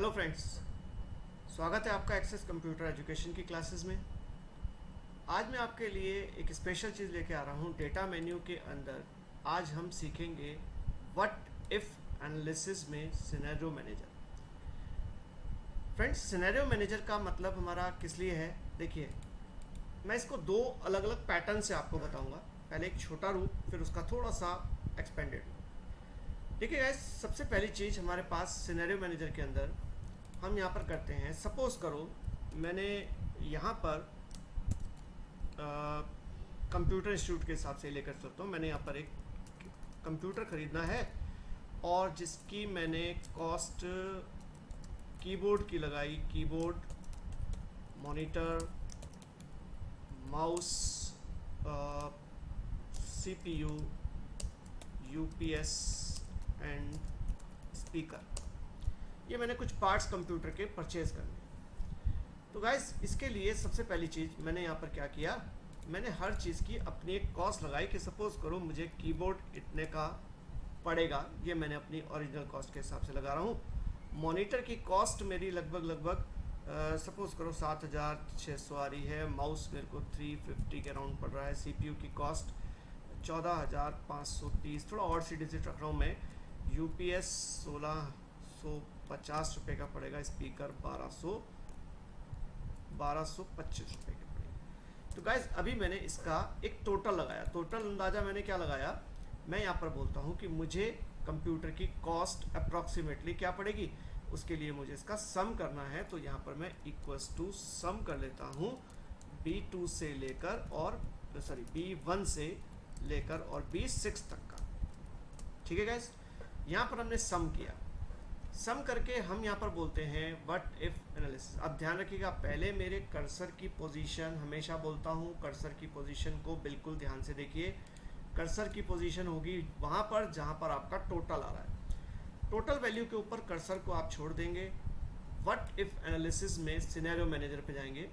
Hello friends, स्वागत है आपका एक्सेस कंप्यूटर एजुकेशन की क्लासेस में। आज मैं आपके लिए एक स्पेशल चीज़ लेके आ रहा हूँ। डेटा मेन्यू के अंदर आज हम सीखेंगे व्हाट इफ़ एनालिसिस में scenario manager. Friends, scenario manager का मतलब हमारा किस लिए है? देखिए, मैं इसको दो अलग अलग पैटर्न से आपको बताऊँगा। पहले एक छोटा रूप, फिर उसका थोड़ा सा एक्सपेंडेड रूप। देखिए गाइस, सबसे पहली चीज़ हमारे पास सिनेरियो मैनेजर के अंदर हम यहाँ पर करते हैं। सपोज़ करो मैंने यहाँ पर कंप्यूटर इंस्टीट्यूट के हिसाब से लेकर चलता हूँ। मैंने यहाँ पर एक कंप्यूटर ख़रीदना है और जिसकी मैंने कॉस्ट कीबोर्ड की लगाई। Keyboard, monitor, mouse, CPU, UPS and speaker, ये मैंने कुछ पार्ट्स कंप्यूटर के परचेज़ करने। तो गाइस, इसके लिए सबसे पहली चीज़ मैंने यहाँ पर क्या किया, मैंने हर चीज़ की अपनी एक कॉस्ट लगाई कि सपोज़ करो मुझे कीबोर्ड इतने का पड़ेगा। ये मैंने अपनी ओरिजिनल कॉस्ट के हिसाब से लगा रहा हूँ। मॉनिटर की कॉस्ट मेरी लगभग सपोज़ करो 7,600 आ रही है। माउस मेरे को 350 के अराउंड पड़ रहा है। सीपीयू की कॉस्ट 14,530, थोड़ा और सी डिजिट रख रहा हूँ मैं। यूपीएस 1,650 रुपये का पड़ेगा। स्पीकर 1,225 रुपये के पड़ेगा। तो गाइज, अभी मैंने इसका एक टोटल लगाया। टोटल अंदाज़ा मैंने क्या लगाया, मैं यहाँ पर बोलता हूँ कि मुझे कंप्यूटर की कॉस्ट अप्रॉक्सीमेटली क्या पड़ेगी, उसके लिए मुझे इसका सम करना है। तो यहाँ पर मैं इक्वल्स टू सम कर लेता हूँ B2 से लेकर और B1 से लेकर और B6 तक का। ठीक है गाइज, यहाँ पर हमने सम किया। सम करके हम यहाँ पर बोलते हैं व्हाट इफ एनालिसिस। अब ध्यान रखिएगा, पहले मेरे कर्सर की पोजीशन, हमेशा बोलता हूँ कर्सर की पोजीशन को बिल्कुल ध्यान से देखिए। कर्सर की पोजीशन होगी वहाँ पर जहाँ पर आपका टोटल आ रहा है। टोटल वैल्यू के ऊपर कर्सर को आप छोड़ देंगे। व्हाट इफ एनालिसिस में सिनेरियो मैनेजर पे जाएंगे।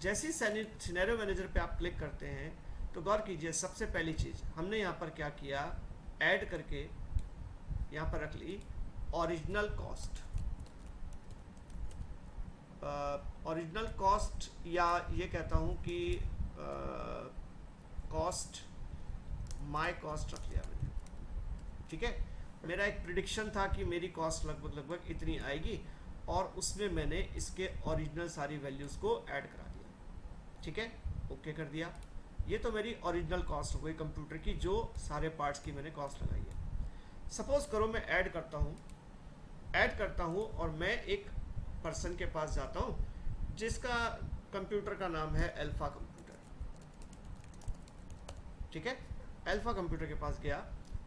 जैसे ही सिनेरियो मैनेजर पे आप क्लिक करते हैं तो गौर कीजिए, सबसे पहली चीज़ हमने यहाँ पर क्या किया, ऐड करके यहाँ पर रख ली ओरिजिनल कॉस्ट। ओरिजिनल कॉस्ट, या ये कहता हूँ कि कॉस्ट, माय कॉस्ट रख लिया मैंने। ठीक है, मेरा एक प्रिडिक्शन था कि मेरी कॉस्ट लगभग इतनी आएगी और उसमें मैंने इसके ओरिजिनल सारी वैल्यूज़ को ऐड करा दिया। ठीक है, ओके कर दिया। ये तो मेरी ओरिजिनल कॉस्ट हो गई कंप्यूटर की, जो सारे पार्ट्स की मैंने कॉस्ट लगाई है। सपोज़ करो मैं ऐड करता हूँ और मैं एक पर्सन के पास जाता हूँ जिसका कंप्यूटर का नाम है अल्फ़ा कंप्यूटर। ठीक है, अल्फ़ा कंप्यूटर के पास गया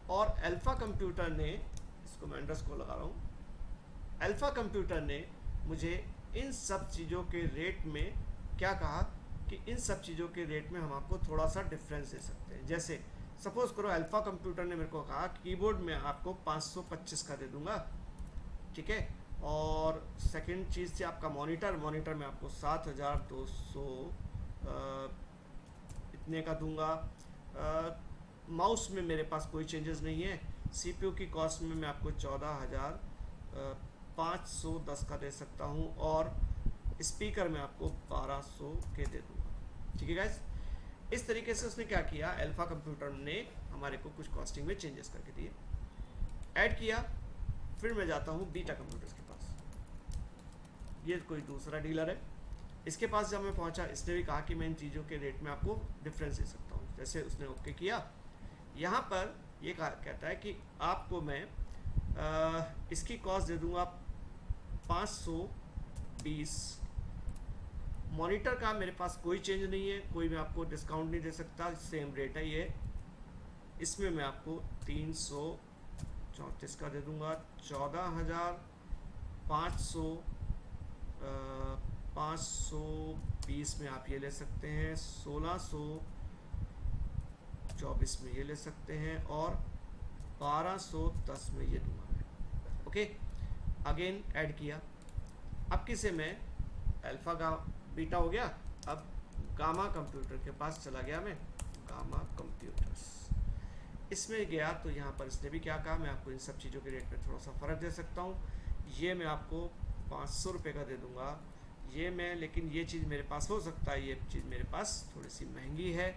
और अल्फ़ा कंप्यूटर ने, इसको मैं अंडरस्कोर लगा रहा हूँ, अल्फ़ा कंप्यूटर ने मुझे इन सब चीज़ों के रेट में क्या कहा कि इन सब चीज़ों के रेट में हम आपको थोड़ा सा डिफरेंस दे सकते हैं। जैसे सपोज़ करो अल्फ़ा कंप्यूटर ने मेरे को कहा कीबोर्ड में आपको 525 का दे दूंगा। ठीक है, और सेकंड चीज़ थी आपका मॉनिटर में आपको 7,200 इतने का दूंगा। माउस में मेरे पास कोई चेंजेस नहीं है। सीपीयू की कॉस्ट में मैं आपको 14,510 का दे सकता हूँ और स्पीकर में आपको 1,200 के दे दूंगा। ठीक है गाइस, इस तरीके से उसने क्या किया, अल्फ़ा कंप्यूटर ने हमारे को कुछ कॉस्टिंग में चेंजेस करके दिए। ऐड किया, फिर मैं जाता हूँ बीटा कंप्यूटर्स के पास। ये कोई दूसरा डीलर है, इसके पास जब मैं पहुँचा इसने भी कहा कि मैं इन चीज़ों के रेट में आपको डिफरेंस दे सकता हूँ। जैसे उसने ओके किया, यहाँ पर ये कहता है कि आपको मैं इसकी कॉस्ट दे दूँगा 520। मॉनिटर का मेरे पास कोई चेंज नहीं है, कोई मैं आपको डिस्काउंट नहीं दे सकता, सेम रेट है ये। इसमें मैं आपको 334 का दे दूंगा। 520 में आप ये ले सकते हैं, 1624 में ये ले सकते हैं और 1210 में ये दूंगा मैं। ओके, अगेन ऐड किया। अब किसे मैं अल्फ़ा का बीटा हो गया, अब गामा कंप्यूटर के पास चला गया मैं, गामा कंप्यूटर्स। इसमें गया तो यहाँ पर इसने भी क्या कहा, मैं आपको इन सब चीज़ों के रेट में थोड़ा सा फ़र्क दे सकता हूँ। ये मैं आपको 500 रुपये का दे दूंगा, ये मैं, लेकिन ये चीज़ मेरे पास हो सकता है, ये चीज़ मेरे पास थोड़ी सी महंगी है,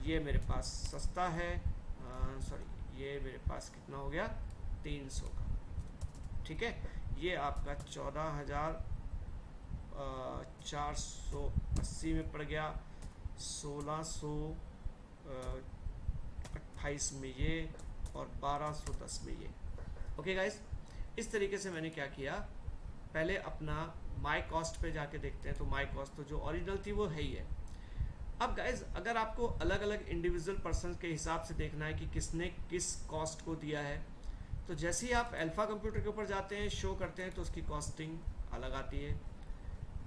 ये मेरे पास सस्ता है, सॉरी ये मेरे पास कितना हो गया 300 का, ठीक है। ये आपका 14,480 में पड़ गया, 1628 में ये, और 1210 में ये। ओके गाइस, इस तरीके से मैंने क्या किया, पहले अपना माई कॉस्ट पे जाके देखते हैं। तो माई कॉस्ट तो जो ओरिजिनल थी वो है ही है। अब गाइज अगर आपको अलग अलग इंडिविजुअल पर्सन के हिसाब से देखना है कि किसने किस कॉस्ट को दिया है, तो जैसे ही आप अल्फ़ा कंप्यूटर के ऊपर जाते हैं, शो करते हैं, तो उसकी कॉस्टिंग अलग आती है।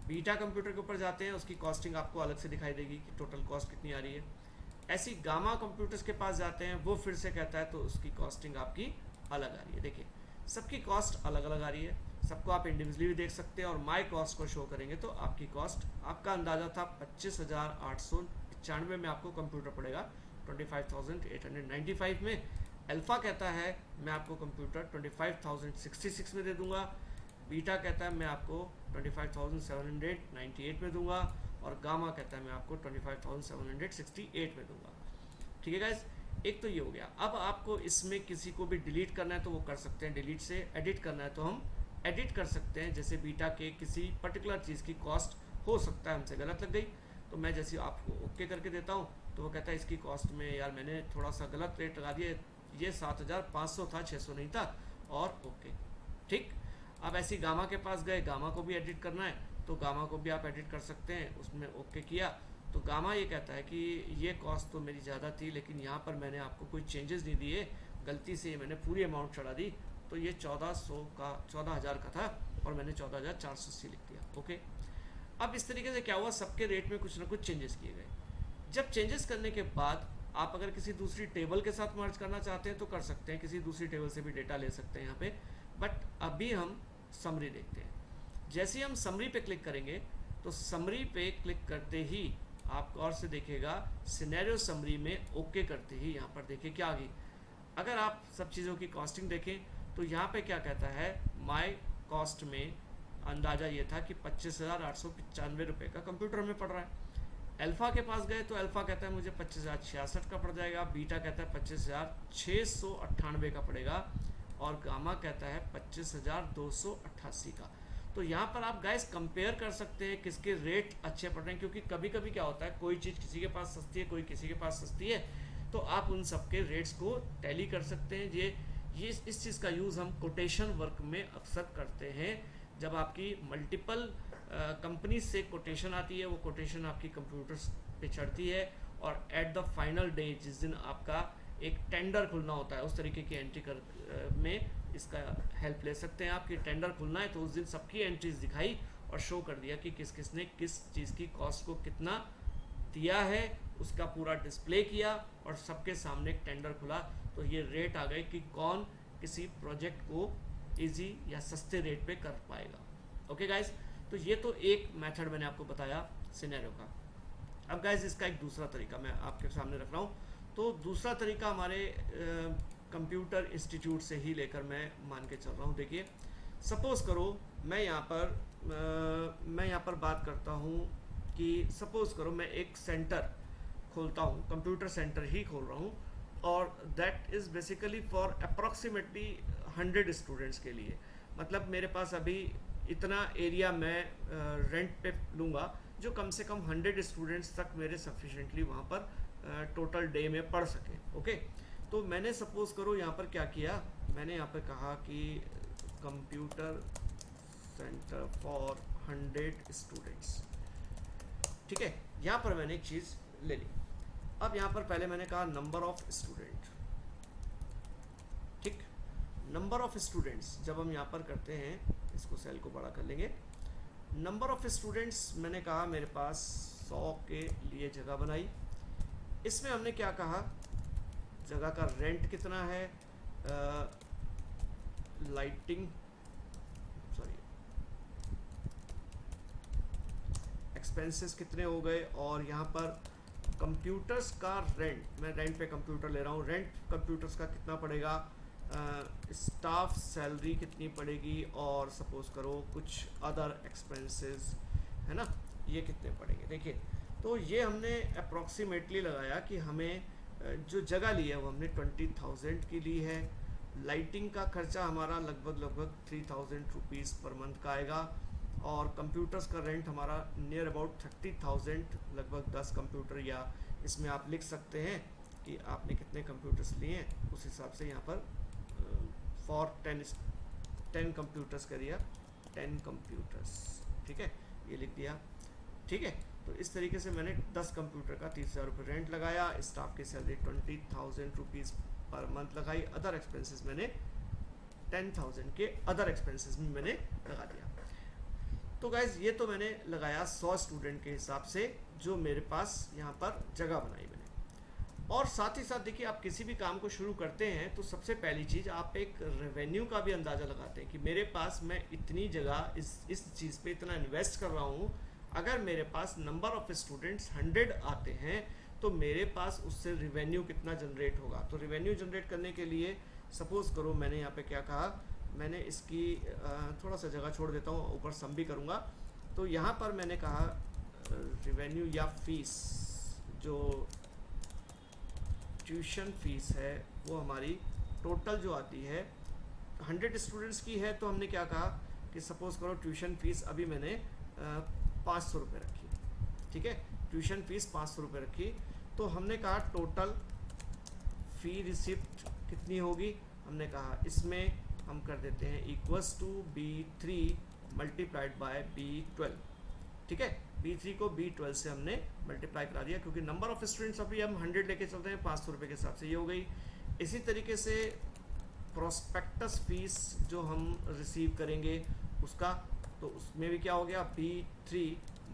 बीटा कंप्यूटर के ऊपर जाते हैं, उसकी कॉस्टिंग आपको अलग से दिखाई देगी कि टोटल कॉस्ट कितनी आ रही है। ऐसी गामा कंप्यूटर्स के पास जाते हैं, वो फिर से कहता है तो उसकी कॉस्टिंग आपकी अलग आ रही है। देखिए सबकी कॉस्ट अलग अलग आ रही है, सबको आप इंडिविजुअली भी देख सकते हैं। और माई कॉस्ट को शो करेंगे तो आपकी कॉस्ट, आपका अंदाज़ा था 25,895 में आपको कंप्यूटर पड़ेगा 25,895 में। अल्फ़ा कहता है मैं आपको कंप्यूटर 25,066 में दे दूंगा, बीटा कहता है मैं आपको 25,798 में दूंगा, और गामा कहता है मैं आपको 25,768 में दूंगा। ठीक है गाइज, एक तो ये हो गया। अब आपको इसमें किसी को भी डिलीट करना है तो वो कर सकते हैं, डिलीट से एडिट करना है तो हम एडिट कर सकते हैं। जैसे बीटा के किसी पर्टिकुलर चीज़ की कॉस्ट हो सकता है हमसे गलत लग गई, तो मैं जैसे आपको ओके करके देता हूँ तो वो कहता है इसकी कॉस्ट में यार मैंने थोड़ा सा गलत रेट लगा दिया, ये 7,500 था, 600 नहीं था, और ओके ठीक। अब ऐसी गामा के पास गए, गामा को भी एडिट करना है तो गामा को भी आप एडिट कर सकते हैं, उसमें ओके किया तो गामा ये कहता है कि ये कॉस्ट तो मेरी ज़्यादा थी, लेकिन यहाँ पर मैंने आपको कोई चेंजेस नहीं दिए, गलती से मैंने पूरी अमाउंट चढ़ा दी, तो ये 14,000 का था और मैंने 14,480 लिख दिया। ओके, अब इस तरीके से क्या हुआ, सबके रेट में कुछ ना कुछ चेंजेस किए गए। जब चेंजेस करने के बाद आप अगर किसी दूसरी टेबल के साथ मर्ज करना चाहते हैं तो कर सकते हैं, किसी दूसरी टेबल से भी डेटा ले सकते हैं यहाँ पे। बट अभी हम समरी देखते हैं। जैसे ही हम समरी पे क्लिक करेंगे तो समरी पे क्लिक करते ही आप गौर से देखिएगा, सिनेरियो समरी में ओके करते ही यहाँ पर देखिए क्या आ गई। अगर आप सब चीज़ों की कॉस्टिंग देखें तो यहाँ पे क्या कहता है, माई कॉस्ट में अंदाज़ा ये था कि 25,895 रुपये का कंप्यूटर में पड़ रहा है। अल्फ़ा के पास गए तो अल्फ़ा कहता है मुझे 25,066 का पड़ जाएगा, बीटा कहता है 25,698 का पड़ेगा, और गामा कहता है 25,288 का। तो यहाँ पर आप गाइस कंपेयर कर सकते हैं किसके रेट अच्छे पड़ रहे हैं, क्योंकि कभी कभी क्या होता है कोई चीज़ किसी के पास सस्ती है, कोई किसी के पास सस्ती है, तो आप उन सबके रेट्स को टैली कर सकते हैं। ये इस चीज़ का यूज़ हम कोटेशन वर्क में अक्सर करते हैं। जब आपकी मल्टीपल कंपनी से कोटेशन आती है, वो कोटेशन आपकी कंप्यूटर्स पे चढ़ती है, और एट द फाइनल डे जिस दिन आपका एक टेंडर खुलना होता है, उस तरीके की एंट्री में इसका हेल्प ले सकते हैं आप कि टेंडर खुलना है तो उस दिन सबकी एंट्रीज दिखाई और शो कर दिया कि किस किस ने किस चीज़ की कॉस्ट को कितना दिया है, उसका पूरा डिस्प्ले किया और सबके सामने एक टेंडर खुला, तो ये रेट आ गए कि कौन किसी प्रोजेक्ट को इजी या सस्ते रेट पे कर पाएगा। ओके गाइज, तो ये तो एक मेथड मैंने आपको बताया सिनेरियो का। अब गाइज इसका एक दूसरा तरीका मैं आपके सामने रख रहा हूँ। तो दूसरा तरीका हमारे कंप्यूटर इंस्टीट्यूट से ही लेकर मैं मान के चल रहा हूँ। देखिए सपोज़ करो मैं यहाँ पर बात करता हूँ कि सपोज़ करो मैं एक सेंटर खोलता हूँ, कंप्यूटर सेंटर ही खोल रहा हूँ, और that is basically for approximately 100 students के लिए। मतलब मेरे पास अभी इतना एरिया मैं रेंट पे लूँगा जो कम से कम 100 स्टूडेंट्स तक मेरे सफिशेंटली वहाँ पर टोटल डे में पढ़ सके। ओके, तो मैंने सपोज़ करो यहाँ पर क्या किया, मैंने यहाँ पर कहा कि कंप्यूटर सेंटर फॉर 100 स्टूडेंट्स। ठीक है, यहाँ पर मैंने एक चीज़ ले ली। अब यहाँ पर पहले मैंने कहा नंबर ऑफ स्टूडेंट। ठीक, नंबर ऑफ स्टूडेंट्स जब हम यहाँ पर करते हैं, इसको सेल को बड़ा कर लेंगे। नंबर ऑफ स्टूडेंट्स मैंने कहा मेरे पास 100 के लिए जगह बनाई। इसमें हमने क्या कहा, जगह का रेंट कितना है, लाइटिंग एक्सपेंसेस कितने हो गए, और यहाँ पर कंप्यूटर्स का रेंट, मैं रेंट पे कंप्यूटर ले रहा हूँ, रेंट कंप्यूटर्स का कितना पड़ेगा, स्टाफ सैलरी कितनी पड़ेगी और सपोज करो कुछ अदर एक्सपेंसेस है ना, ये कितने पड़ेंगे। देखिए तो ये हमने अप्रॉक्सीमेटली लगाया कि हमें जो जगह ली है वो हमने 20,000 की ली है। लाइटिंग का खर्चा हमारा लगभग 3,000 रुपीज़ पर मंथ का आएगा, और कंप्यूटर्स का रेंट हमारा नियर अबाउट 30,000, लगभग 10 कंप्यूटर, या इसमें आप लिख सकते हैं कि आपने कितने कंप्यूटर्स लिए हैं, उस हिसाब से यहाँ पर फॉर 10 कंप्यूटर्स कर दिया, 10 कंप्यूटर्स, ठीक है, ये लिख दिया, ठीक है। तो इस तरीके से मैंने 10 कंप्यूटर का 30,000 रुपये रेंट लगाया, स्टाफ की सैलरी 20,000 रुपीज़ पर मंथ लगाई, अदर एक्सपेंसेस मैंने 10,000 के अदर एक्सपेंसेस में मैंने लगा दिया। तो गाइज ये तो मैंने लगाया 100 स्टूडेंट के हिसाब से, जो मेरे पास यहाँ पर जगह बनाई मैंने। और साथ ही साथ देखिए, आप किसी भी काम को शुरू करते हैं तो सबसे पहली चीज़ आप एक रेवेन्यू का भी अंदाज़ा लगाते हैं कि मेरे पास मैं इतनी जगह इस चीज़ पे इतना इन्वेस्ट कर रहा हूँ, अगर मेरे पास नंबर ऑफ स्टूडेंट्स 100 आते हैं तो मेरे पास उससे रिवेन्यू कितना जनरेट होगा। तो रिवेन्यू जनरेट करने के लिए सपोज़ करो मैंने यहाँ पे क्या कहा, मैंने इसकी थोड़ा सा जगह छोड़ देता हूँ, ऊपर सम भी करूँगा। तो यहाँ पर मैंने कहा रिवेन्यू या फीस, जो ट्यूशन फीस है वो हमारी टोटल जो आती है 100 स्टूडेंट्स की है, तो हमने क्या कहा कि सपोज़ करो ट्यूशन फीस अभी मैंने 500 रुपये रखी, ठीक है, ट्यूशन फीस 500 रुपये रखी। तो हमने कहा टोटल फ़ी रिसिप्ट कितनी होगी, हमने कहा इसमें हम कर देते हैं equals to B3 multiplied by B12, ठीक है। B3 को B12 से हमने मल्टीप्लाई करा दिया, क्योंकि नंबर ऑफ स्टूडेंट्स अभी हम 100 लेके चलते हैं 500 रुपये के हिसाब से, ये हो गई। इसी तरीके से प्रोस्पेक्टस फीस जो हम रिसीव करेंगे उसका, तो उसमें भी क्या हो गया B3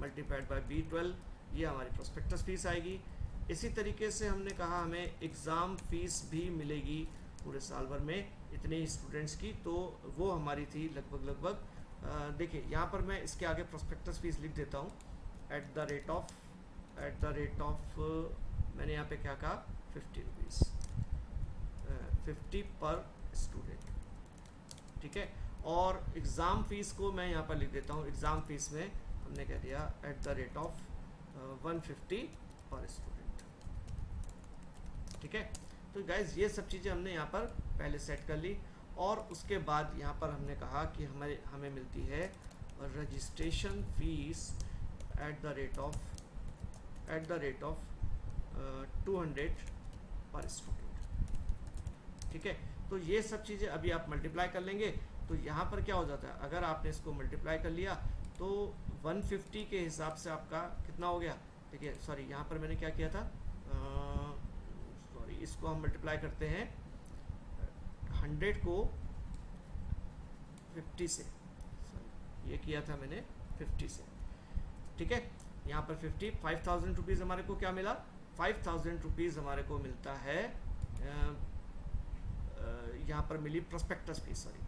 मल्टीप्लाइड बाय B12, ये हमारी प्रोस्पेक्टस फीस आएगी। इसी तरीके से हमने कहा हमें एग्ज़ाम फीस भी मिलेगी पूरे साल भर में इतने ही स्टूडेंट्स की, तो वो हमारी थी लगभग देखिए यहाँ पर मैं इसके आगे प्रोस्पेक्टस फीस लिख देता हूँ, एट द रेट ऑफ मैंने यहाँ पे क्या कहा 50 रुपीज़, 50 पर स्टूडेंट, ठीक है। और एग्ज़ाम फ़ीस को मैं यहाँ पर लिख देता हूँ, एग्ज़ाम फ़ीस में हमने कह दिया एट द रेट ऑफ 150 पर स्टूडेंट, ठीक है। तो गाइज ये सब चीज़ें हमने यहाँ पर पहले सेट कर ली, और उसके बाद यहाँ पर हमने कहा कि हमें मिलती है registration fees at the rate of 200 पर स्टूडेंट, ठीक है। तो ये सब चीज़ें अभी आप मल्टीप्लाई कर लेंगे, तो यहाँ पर क्या हो जाता है, अगर आपने इसको मल्टीप्लाई कर लिया तो 150 के हिसाब से आपका कितना हो गया, देखिए सॉरी यहाँ पर मैंने क्या किया था, सॉरी इसको हम मल्टीप्लाई करते हैं 100 को 50 से, सॉरी ये किया था मैंने 50 से, ठीक है। यहाँ पर 5,000 रुपीज़ हमारे को क्या मिला, 5,000 रुपीज़ हमारे को मिलता है, यहाँ पर मिली प्रोस्पेक्टस फीस, सॉरी।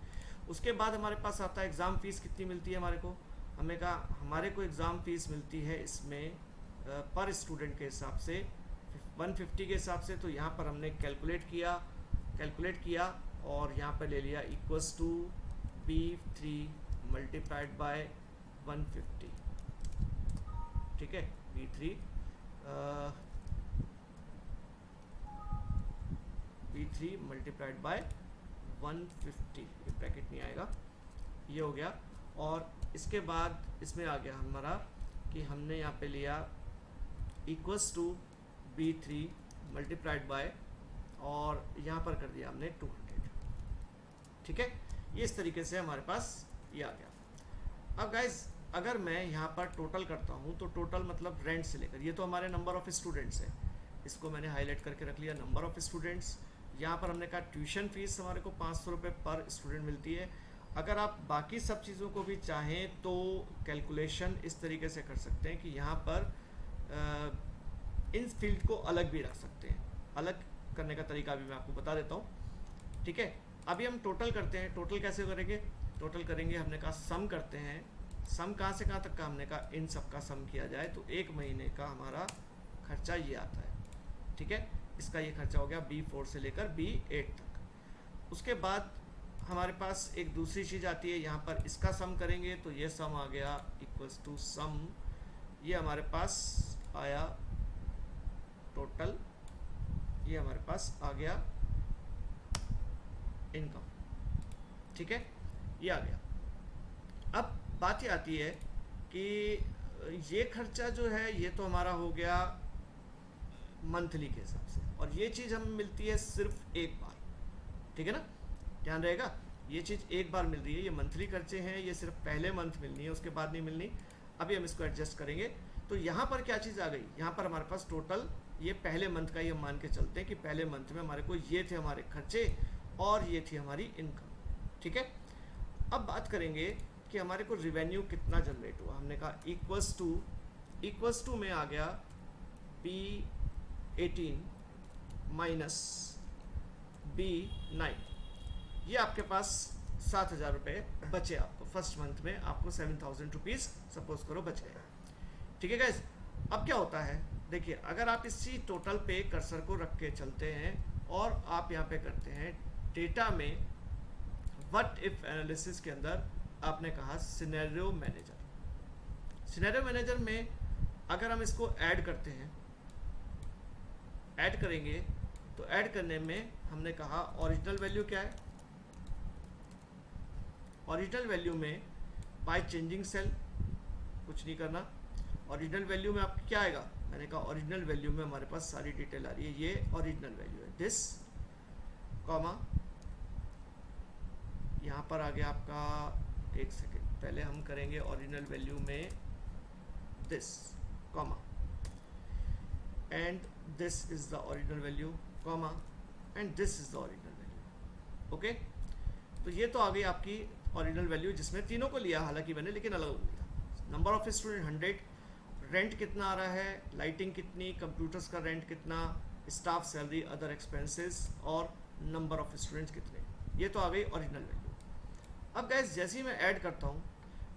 उसके बाद हमारे पास आता है एग्ज़ाम फ़ीस कितनी मिलती है हमारे को, हमने कहा हमारे को एग्ज़ाम फ़ीस मिलती है इसमें पर स्टूडेंट के हिसाब से 150 के हिसाब से। तो यहाँ पर हमने कैलकुलेट किया और यहाँ पर ले लिया equals to B3 multiplied by 150, ठीक है, B3 मल्टीप्लाइड बाय 150, ये ब्रैकेट नहीं आएगा, ये हो गया। और इसके बाद इसमें आ गया हमारा कि हमने यहाँ पे लिया equals to B3 multiplied by, और यहाँ पर कर दिया हमने 200, ठीक है। ये इस तरीके से हमारे पास ये आ गया। अब गाइज अगर मैं यहाँ पर टोटल करता हूँ तो टोटल मतलब रेंट से लेकर, ये तो हमारे नंबर ऑफ़ स्टूडेंट्स है, इसको मैंने हाईलाइट करके रख लिया नंबर ऑफ़ स्टूडेंट्स। यहाँ पर हमने कहा ट्यूशन फ़ीस हमारे को 500 रुपये पर स्टूडेंट मिलती है। अगर आप बाकी सब चीज़ों को भी चाहें तो कैलकुलेशन इस तरीके से कर सकते हैं कि यहाँ पर इन फील्ड को अलग भी रख सकते हैं, अलग करने का तरीका भी मैं आपको बता देता हूँ, ठीक है। अभी हम टोटल करते हैं, टोटल कैसे करेंगे, टोटल करेंगे हमने कहा सम करते हैं, सम कहाँ से कहाँ तक का, हमने कहा इन सब का सम किया जाए तो एक महीने का हमारा खर्चा ये आता है, ठीक है। इसका ये खर्चा हो गया B4 से लेकर B8 तक। उसके बाद हमारे पास एक दूसरी चीज़ आती है, यहाँ पर इसका सम करेंगे तो ये सम आ गया इक्वल्स टू सम, ये हमारे पास आया टोटल, ये हमारे पास आ गया इनकम। ठीक है, ये आ गया। अब बात ये आती है कि ये खर्चा जो है ये तो हमारा हो गया मंथली के हिसाब से, और ये चीज़ हमें मिलती है सिर्फ एक बार। ठीक है ना, ध्यान रहेगा, ये चीज़ एक बार मिल रही है, ये मंथली खर्चे हैं, ये सिर्फ पहले मंथ मिलनी है, उसके बाद नहीं मिलनी। अभी हम इसको एडजस्ट करेंगे। तो यहाँ पर क्या चीज़ आ गई, यहाँ पर हमारे पास टोटल ये पहले मंथ का ये मान के चलते हैं कि पहले मंथ में हमारे को ये थे हमारे खर्चे और ये थी हमारी इनकम। ठीक है, अब बात करेंगे कि हमारे को रिवेन्यू कितना जनरेट हुआ। हमने कहा इक्वल्स टू में आ गया P18 माइनस B9, ये आपके पास 7,000 रुपये बचे आपको फर्स्ट मंथ में, आपको 7,000 रुपीज़ सपोज करो बच गए। ठीक है गाइज, अब क्या होता है देखिए, अगर आप इसी टोटल पे कर्सर को रख के चलते हैं और आप यहाँ पे करते हैं डेटा में व्हाट इफ एनालिसिस के अंदर आपने कहा सिनेरियो मैनेजर। सिनेरियो मैनेजर में अगर हम इसको ऐड करते हैं, ऐड करेंगे तो ऐड करने में हमने कहा ओरिजिनल वैल्यू क्या है, ओरिजिनल वैल्यू में बाय चेंजिंग सेल कुछ नहीं करना। ओरिजिनल वैल्यू में आपको क्या आएगा, मैंने कहा ओरिजिनल वैल्यू में हमारे पास सारी डिटेल आ रही है, ये ओरिजिनल वैल्यू है, दिस कॉमा, यहाँ पर आ गया आपका, एक सेकेंड पहले हम करेंगे ओरिजिनल वैल्यू में this comma, and this is the original value comma, and this is the original value. Okay, तो ये तो आ गई आपकी ओरिजिनल वैल्यू जिसमें तीनों को लिया, हालांकि मैंने लेकिन अलग अलग लिया। नंबर ऑफ स्टूडेंट 100, रेंट कितना आ रहा है, लाइटिंग कितनी, कंप्यूटर्स का रेंट कितना, स्टाफ सैलरी, अदर एक्सपेंसेस, और नंबर ऑफ स्टूडेंट्स कितने, ये तो आ गई ओरिजिनल वैल्यू। अब गाइस जैसे ही मैं ऐड करता हूँ,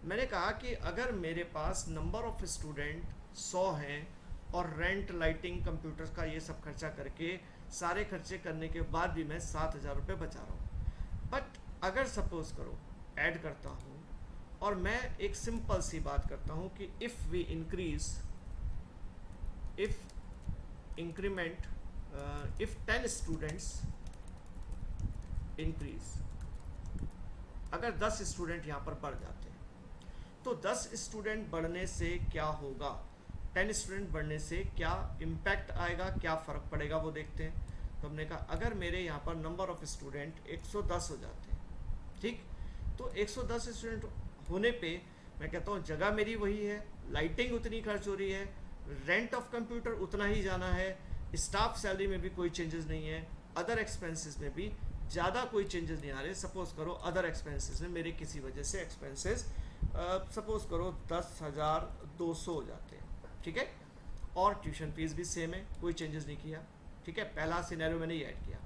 मैंने कहा कि अगर मेरे पास नंबर ऑफ स्टूडेंट 100 हैं और रेंट, लाइटिंग, कंप्यूटर्स का ये सब खर्चा करके सारे खर्चे करने के बाद भी मैं 7,000 रुपये बचा रहा हूँ। बट अगर सपोज करो ऐड करता हूँ और मैं एक सिंपल सी बात करता हूँ कि if we increase, if increment, if 10 students increase, अगर 10 स्टूडेंट यहाँ पर बढ़ जाते हैं तो 10 स्टूडेंट बढ़ने से क्या होगा, 10 स्टूडेंट बढ़ने से क्या इम्पैक्ट आएगा, क्या फ़र्क पड़ेगा वो देखते हैं। तो हमने कहा अगर मेरे यहाँ पर नंबर ऑफ़ स्टूडेंट 110 हो जाते हैं, ठीक, तो 110 स्टूडेंट होने पे मैं कहता हूँ जगह मेरी वही है, लाइटिंग उतनी खर्च हो रही है, रेंट ऑफ कंप्यूटर उतना ही जाना है, स्टाफ सैलरी में भी कोई चेंजेस नहीं है, अदर एक्सपेंसेस में भी ज़्यादा कोई चेंजेस नहीं आ रहे। सपोज़ करो अदर एक्सपेंसेस में मेरे किसी वजह से एक्सपेंसेस सपोज़ करो 10,200 हो जाते हैं, ठीक है, और ट्यूशन फीस भी सेम है, कोई चेंजेस नहीं किया, ठीक है। पहला सिनेरियो मैंने ये ऐड किया।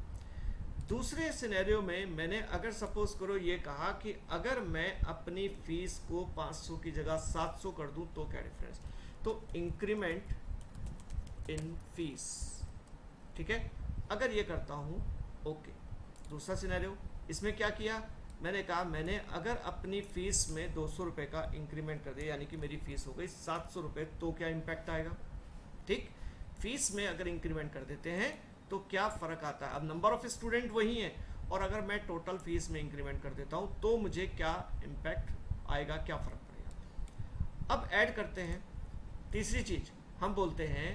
दूसरे सिनेरियो में मैंने अगर सपोज करो ये कहा कि अगर मैं अपनी फ़ीस को 500 की जगह 700 कर दूं तो क्या डिफरेंस, तो इंक्रीमेंट इन फीस, ठीक है, अगर ये करता हूँ ओके। दूसरा सिनेरियो, इसमें क्या किया, मैंने कहा मैंने अगर अपनी फ़ीस में 200 रुपये का इंक्रीमेंट कर दिया, यानी कि मेरी फ़ीस हो गई 700 रुपये, तो क्या इम्पैक्ट आएगा, ठीक। फीस में अगर इंक्रीमेंट कर देते हैं तो क्या फ़र्क आता है, अब नंबर ऑफ़ स्टूडेंट वही है, और अगर मैं टोटल फीस में इंक्रीमेंट कर देता हूँ तो मुझे क्या इम्पैक्ट आएगा, क्या फ़र्क पड़ेगा। अब ऐड करते हैं तीसरी चीज़, हम बोलते हैं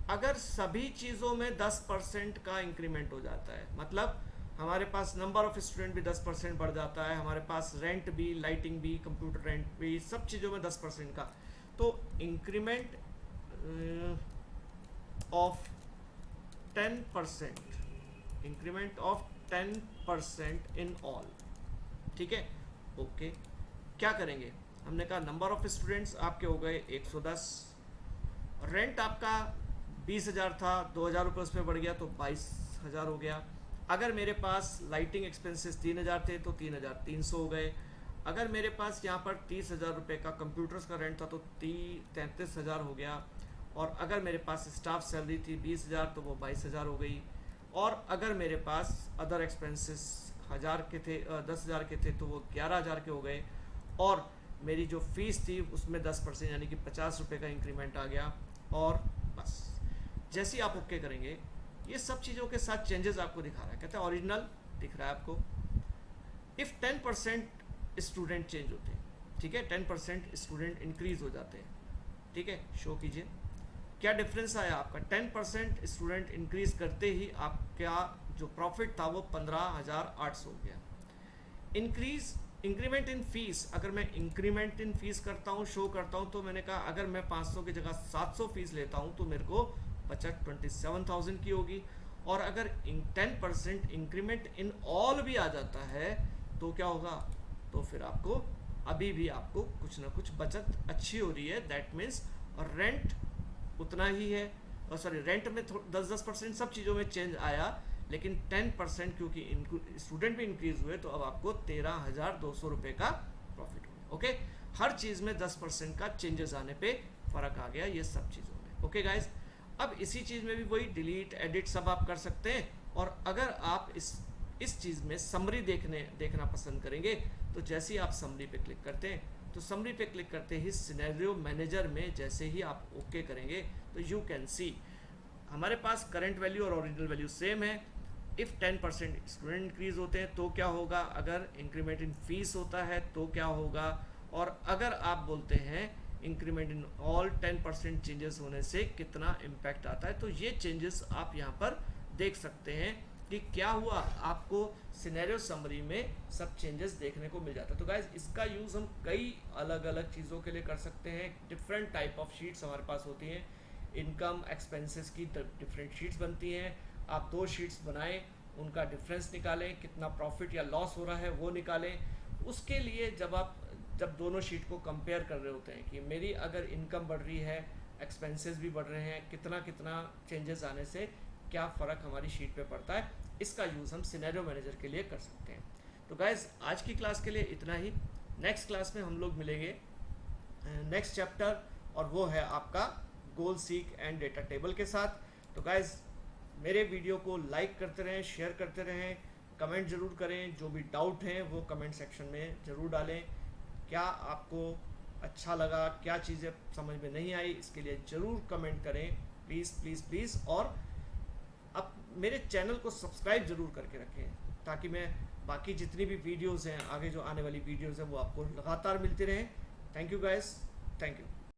अगर सभी चीज़ों में 10% का इंक्रीमेंट हो जाता है, मतलब हमारे पास नंबर ऑफ़ स्टूडेंट भी 10% बढ़ जाता है, हमारे पास रेंट भी, लाइटिंग भी, कंप्यूटर रेंट भी, सब चीज़ों में 10% का, तो increment of 10%, increment of 10% in all, ठीक है, ओके। क्या करेंगे, हमने कहा नंबर ऑफ स्टूडेंट्स आपके हो गए 110, रेंट आपका 20,000 था, 2,000 रुपये उस पर बढ़ गया तो 22,000 हो गया। अगर मेरे पास लाइटिंग एक्सपेंसेस 3,000 थे तो 3,300 हो गए। अगर मेरे पास यहाँ पर 30,000 रुपये का कंप्यूटर्स का रेंट था तो 33,000 हो गया। और अगर मेरे पास स्टाफ सैलरी थी 20,000 तो वो 22,000 हो गई। और अगर मेरे पास अदर एक्सपेंसेस 10,000 के थे 10,000 के थे तो वो 11,000 के हो गए, और मेरी जो फीस थी उसमें 10% यानी कि 50 रुपये का इंक्रीमेंट आ गया। और बस जैसे ही आप ओके करेंगे ये सब चीज़ों के साथ चेंजेस आपको दिखा रहा है, कहते हैं ओरिजिनल दिख रहा है आपको। इफ़ 10% स्टूडेंट चेंज होते हैं, ठीक है, 10% स्टूडेंट इंक्रीज हो जाते हैं, ठीक है, शो कीजिए क्या डिफरेंस आया आपका। 10% स्टूडेंट इंक्रीज करते ही आपका जो प्रॉफिट था वो 15,800 हो गया। इंक्रीमेंट इन फीस, अगर मैं इंक्रीमेंट इन फीस करता हूँ, शो करता हूँ, तो मैंने कहा अगर मैं 500 की जगह 700 फीस लेता हूँ तो मेरे को बचत 27,000 की होगी। और अगर 10% इंक्रीमेंट इन ऑल भी आ जाता है तो क्या होगा, तो फिर आपको अभी भी आपको कुछ ना कुछ बचत अच्छी हो रही है। दैट मीन्स रेंट उतना ही है, सॉरी रेंट में 10% सब चीज़ों में चेंज आया, लेकिन 10% क्योंकि स्टूडेंट भी इंक्रीज हुए तो अब आपको 13,200 रुपये का प्रॉफिट हो। ओके, हर चीज़ में 10% का चेंजेस आने पे फ़र्क आ गया ये सब चीज़ों में। ओके गाइज, अब इसी चीज़ में भी वही डिलीट एडिट सब आप कर सकते हैं। और अगर आप इस चीज़ में समरी देखना पसंद करेंगे तो जैसे ही आप समरी पे क्लिक करते हैं तो समरी पे क्लिक करते ही सिनेरियो मैनेजर में जैसे ही आप ओके करेंगे तो यू कैन सी हमारे पास करंट वैल्यू और ओरिजिनल वैल्यू सेम है। इफ़ 10% स्टूडेंट इंक्रीज होते हैं तो क्या होगा, अगर इंक्रीमेंट इन फीस होता है तो क्या होगा, और अगर आप बोलते हैं इंक्रीमेंट इन ऑल 10% चेंजेस होने से कितना इम्पैक्ट आता है। तो ये चेंजेस आप यहाँ पर देख सकते हैं कि क्या हुआ, आपको सिनेरियो समरी में सब चेंजेस देखने को मिल जाता है। तो गाइज इसका यूज़ हम कई अलग अलग चीज़ों के लिए कर सकते हैं। डिफरेंट टाइप ऑफ शीट्स हमारे पास होती हैं, इनकम एक्सपेंसेस की डिफरेंट शीट्स बनती हैं। आप 2 शीट्स बनाएं, उनका डिफरेंस निकालें, कितना प्रॉफिट या लॉस हो रहा है वो निकालें। उसके लिए जब दोनों शीट को कंपेयर कर रहे होते हैं कि मेरी अगर इनकम बढ़ रही है, एक्सपेंसेस भी बढ़ रहे हैं, कितना चेंजेस आने से क्या फ़र्क हमारी शीट पे पड़ता है, इसका यूज़ हम सिनेरियो मैनेजर के लिए कर सकते हैं। तो गाइज़ आज की क्लास के लिए इतना ही। नेक्स्ट क्लास में हम लोग मिलेंगे नेक्स्ट चैप्टर, और वो है आपका गोल सीक एंड डेटा टेबल के साथ। तो गाइज़ मेरे वीडियो को लाइक करते रहें, शेयर करते रहें, कमेंट ज़रूर करें, जो भी डाउट हैं वो कमेंट सेक्शन में ज़रूर डालें। क्या आपको अच्छा लगा, क्या चीज़ें समझ में नहीं आई, इसके लिए ज़रूर कमेंट करें, प्लीज़ प्लीज़ प्लीज़। और अब मेरे चैनल को सब्सक्राइब ज़रूर करके रखें ताकि मैं बाकी जितनी भी वीडियोज़ हैं, आगे जो आने वाली वीडियोज़ हैं वो आपको लगातार मिलती रहें। Thank you guys, thank you.